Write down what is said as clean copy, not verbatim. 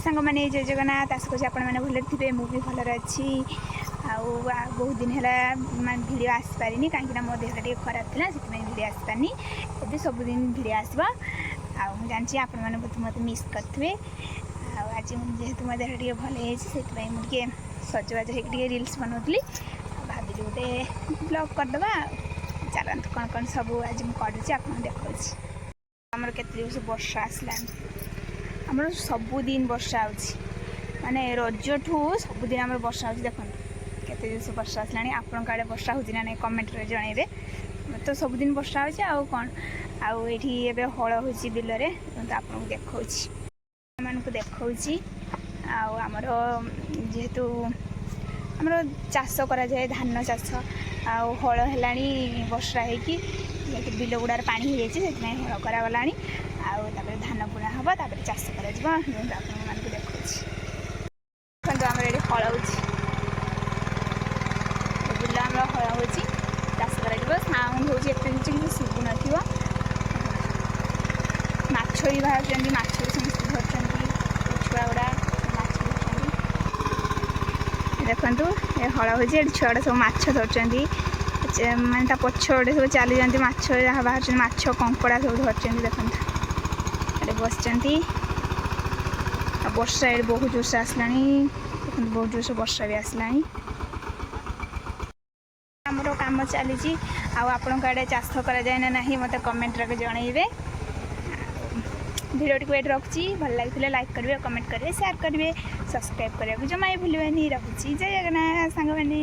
सांग मैंने जय जगन्नाथ आशा करूँ आपण मैंने भल थे मुझे भलर अच्छी बहुत दिन है भिड आसपारे कहीं मो देहटा टे खराब था से भिड आसपारनी ए सबुदिन भिड आसो जानी आपण मैंने मत मिस करेंगे आज जेहेतु मो देह टे भल है मुझे सजबाज हो रिल्स बनाऊली भाविली गोटे ब्लॉग करदे चलते कौन कौन सब आज मुझे आप देखा आमर के दिवस वर्षा आसला आमर सबुदिन वर्षा माने रज ठू सबुदिन आम वर्षा हो देखो केते दिवस वर्षा आसला आपण आड़े वर्षा हो ना कमेंट रे जनइबे तो सबुदिन वर्षा हो आउ कौन आउ ये हल हो बिलरे तो आपको देखा मानक देखा आमर जेहेतु आमर चाष करा जाए धान चाष आउ हल है वर्षा होगी बिल गुड़ार पानी हो जाए हल करागला आउे धान बुणा हम तापर चाष कर देखा देखो आम ये हल हो बिल आम हल हो चाष कर साउंड हो शुभु न माछ भी बाहर माछ भी समस्त धरती छुआ गुड़ा देखु ये हल हो छुआ सब माछ धरती माने पछड़े सब चली जाती माछ जहाँ बाहर माछ कंकड़ा सब धरती देखो ये बस वर्षा ये बहुत जोर से आसला बहुत जोर से वर्षा भी आसला आमर कम चली आपण आड़े चाष कराए ना ना मत कमेंट रे जनइबे भिडियो टी रखुची भल लगे लाइक करेंगे कमेंट करेंगे शेयर करेंगे सब्सक्राइब करने को जमा भूलें रखुची जय जगन्नाथ सांग मैंने।